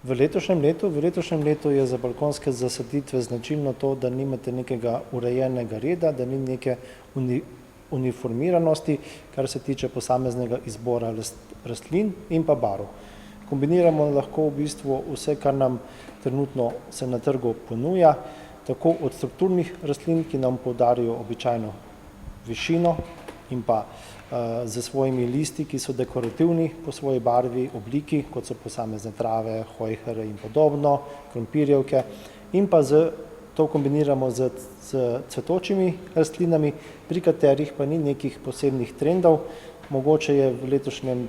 V letošnjem letu je za balkonske zasaditve značilno to, da nimate nekega urejenega reda, da ni neke uniformiranosti, kar se tiče posameznega izbora rastlin in pa barv. Kombiniramo lahko v bistvu vse, kar nam trenutno se na trgu ponuja, tako od strukturnih rastlin, ki nam poudarijo običajno višino in pa z svojimi listi, ki so dekorativni po svoji barvi, obliki, kot so posamezne trave, hojhere in podobno, krompirjevke, in pa to kombiniramo z cvetočimi rastlinami, pri katerih pa ni nekih posebnih trendov. Mogoče je v letošnjem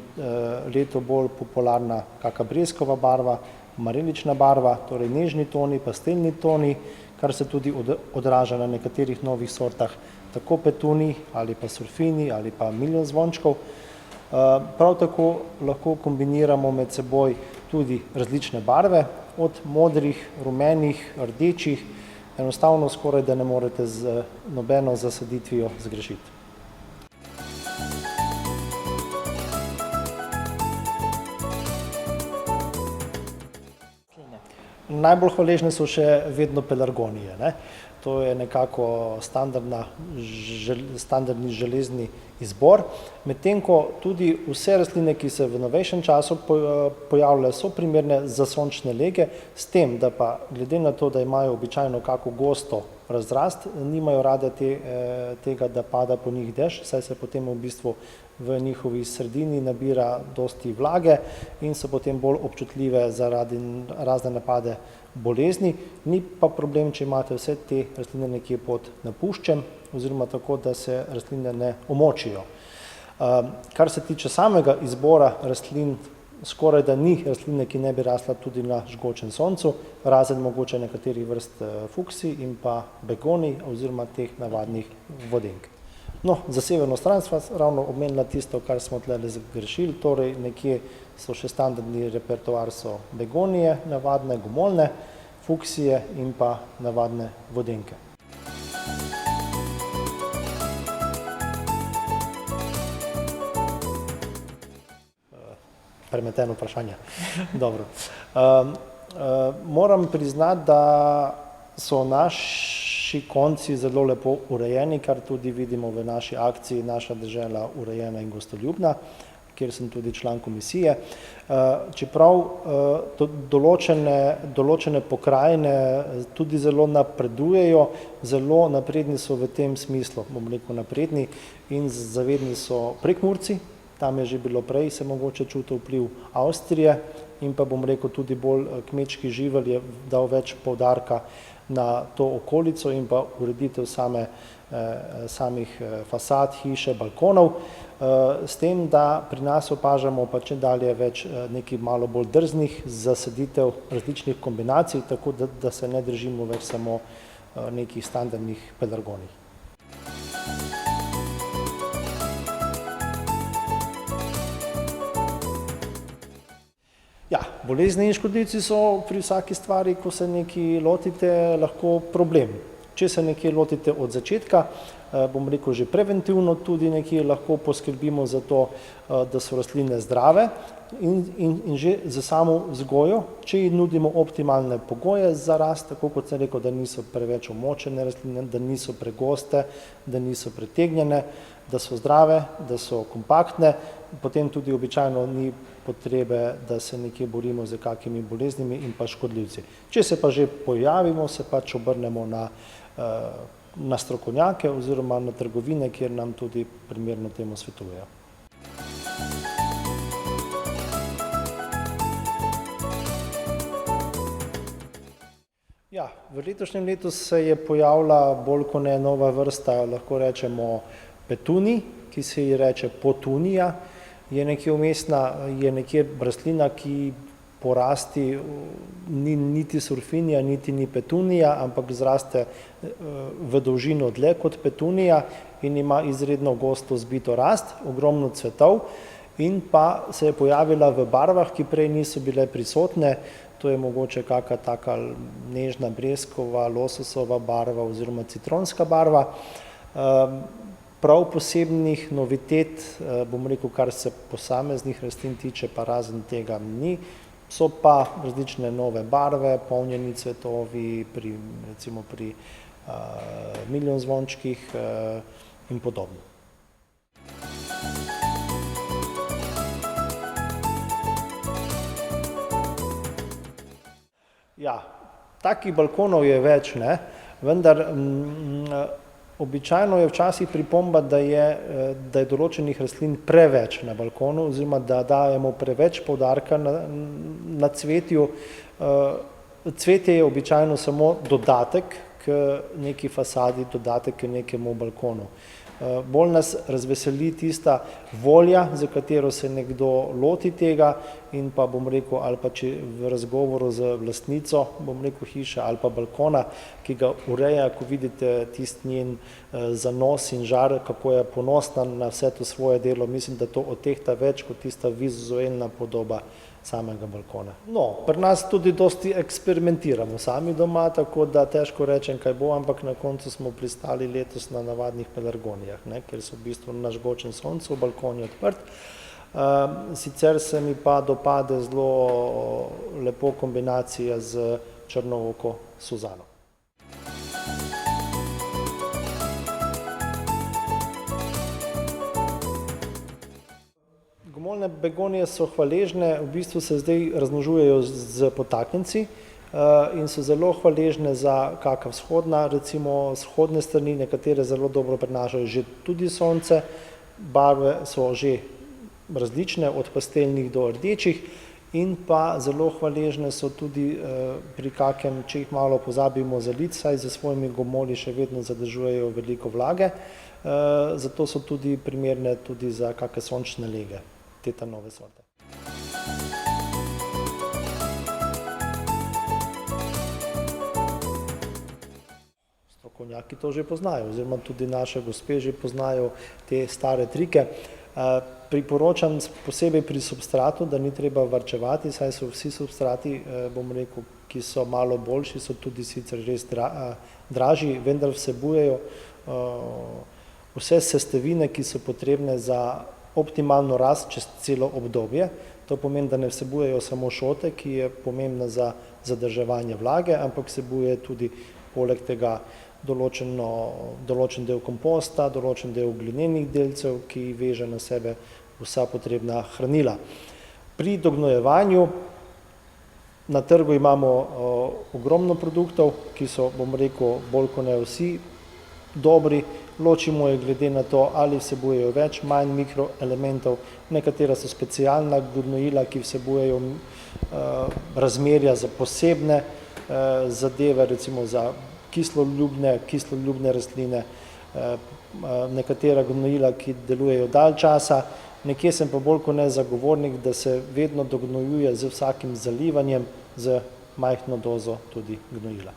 letu bolj popularna kaka breskova barva, marelična barva, torej nežni toni, pastelni toni, kar se tudi odraža na nekaterih novih sortah, tako petuni ali pa surfini ali pa milijon zvončkov. Prav tako lahko kombiniramo med seboj tudi različne barve, od modrih, rumenih, rdečih, enostavno skoraj da ne morete z nobeno zasaditvijo zgrešiti. Najbolj hvaležne so še vedno pelargonije, ne. To je nekako standardni železni izbor, medtem ko tudi vse rastline, ki se v novejšem času pojavljajo, so primerne za sončne lege, s tem, da pa glede na to, da imajo običajno kako gosto razrast, nimajo rade tega, da pada po njih dež, saj se potem v bistvu v njihovi sredini nabira dosti vlage in so potem bolj občutljive zaradi razne napade bolezni. Ni pa problem, če imate vse te rastline nekje pod napuščem oziroma tako, da se rastline ne omočijo. Kar se tiče samega izbora rastlin, skoraj da ni rastline, ki ne bi rasla tudi na žgočem soncu, razen mogoče nekaterih vrst fuksij in pa begonij oziroma teh navadnih vodenk. No, za severno stran sva ravno omenila tisto, kar smo tlele zgrešili, torej nekje so še standardni repertoar so begonije, navadne gomolne, fuksije in pa navadne vodenke. Premeteno vprašanje. Dobro. Moram priznati, da so naši konci zelo lepo urejeni, kar tudi vidimo v naši akciji Naša dežela urejena in gostoljubna, kjer sem tudi član komisije. Čeprav določene pokrajine tudi zelo napredujejo, zelo napredni so v tem smislu, bom rekel napredni in zavedni so Prekmurci, tam je že bilo prej, se mogoče čuti vpliv Avstrije in pa bom rekel tudi bolj kmečki živelj je dal več poudarka na to okolico in pa ureditev samih fasad, hiše, balkonov, s tem, da pri nas opažamo pa čedalje več nekih malo bolj drznih zasaditev različnih kombinacij, tako da se ne držimo več samo nekih standardnih pelargonij. Ja, bolezni in škodljivci so pri vsaki stvari, ko se nekaj lotite, lahko problem. Če se nekje lotite od začetka, bom rekel že preventivno, tudi nekje lahko poskrbimo za to, da so rastline zdrave in že za samo vzgojo, če jim nudimo optimalne pogoje za rast, tako kot sem rekel, da niso preveč omočene rastline, da niso pregoste, da niso pretegnjene, da so zdrave, da so kompaktne, potem tudi običajno ni potrebe, da se nekje borimo z kakimi boleznimi in pa škodljivci. Če se pa že pojavimo, se pač obrnemo na strokovnjake oziroma na trgovine, kjer nam tudi primerno temu svetujejo. Ja, v letošnjem letu se je pojavila bolj kot ne nova vrsta, lahko rečemo petuni, ki se ji reče potunija, je nekje vmesna, je nekje rastlina, ki po rasti ni niti surfinija, niti ni petunija, ampak zraste v dolžino dlje kot petunija in ima izredno gosto zbito rast, ogromno cvetov in pa se je pojavila v barvah, ki prej niso bile prisotne, to je mogoče kaka taka nežna breskova, lososova barva oziroma citronska barva. Prav posebnih novitet, bom rekel, kar se posameznih rastlin tiče, pa razen tega ni. So pa različne nove barve, polnjeni cvetovi, recimo pri milijon zvončkih in podobno. Ja, takih balkonov je več, ne, vendar običajno je včasih pripomba, da je določenih rastlin preveč na balkonu oziroma da dajemo preveč poudarka na cvetju. Cvetje je običajno samo dodatek k neki fasadi, dodatek k nekemu balkonu. Bolj nas razveseli tista volja, za katero se nekdo loti tega in pa bom rekel, ali pa če v razgovoru z lastnico, bom rekel, hiše ali pa balkona, ki ga ureja, ko vidite tisti njen zanos in žar, kako je ponosna na vse to svoje delo, mislim, da to odtehta več kot tista vizualna podoba samega balkona. No, pri nas tudi dosti eksperimentiramo sami doma, tako da težko rečem, kaj bo, ampak na koncu smo pristali letos na navadnih pelargonijah, ne, ker so v bistvu na žgočem soncu, balkon je odprt. Sicer se mi pa dopade zelo lepo kombinacija z črnooko Suzano. Gomoljne begonije so hvaležne, v bistvu se zdaj razmnožujejo z potaknjenci in so zelo hvaležne za kakšna vzhodna, recimo vzhodne strani, nekatere zelo dobro prenašajo že tudi sonce, barve so že različne, od pastelnih do rdečih in pa zelo hvaležne so tudi pri kakem, če jih malo pozabimo zaliti, saj za svojimi gomolji še vedno zadržujejo veliko vlage, zato so tudi primerne tudi za kakšne sončne lege. Te nove sorte. Strokovnjaki to že poznajo, oziroma tudi naše gospe že poznajo te stare trike. Priporočam posebej pri substratu, da ni treba varčevati, saj so vsi substrati, bom rekel, ki so malo boljši, so tudi sicer res dražji, vendar vsebujejo vse sestavine, ki so potrebne za optimalno rast čez celo obdobje. To pomeni, da ne vsebujejo samo šote, ki je pomembna za zadrževanje vlage, ampak vsebuje tudi poleg tega določen del komposta, določen del glinenih delcev, ki veže na sebe vsa potrebna hranila. Pri dognojevanju na trgu imamo ogromno produktov, ki so, bom rekel, bolj kot ne vsi dobri. Ločimo jih glede na to, ali vsebujejo več, manj mikroelementov, nekatera so specialna gnojila, ki vsebujejo razmerja za posebne zadeve, recimo za kisloljubne rastline, nekatera gnojila, ki delujejo dalj časa. Nekje sem pa bolj kot ne zagovornik, da se vedno dognojuje z vsakim zalivanjem z majhno dozo tudi gnojila.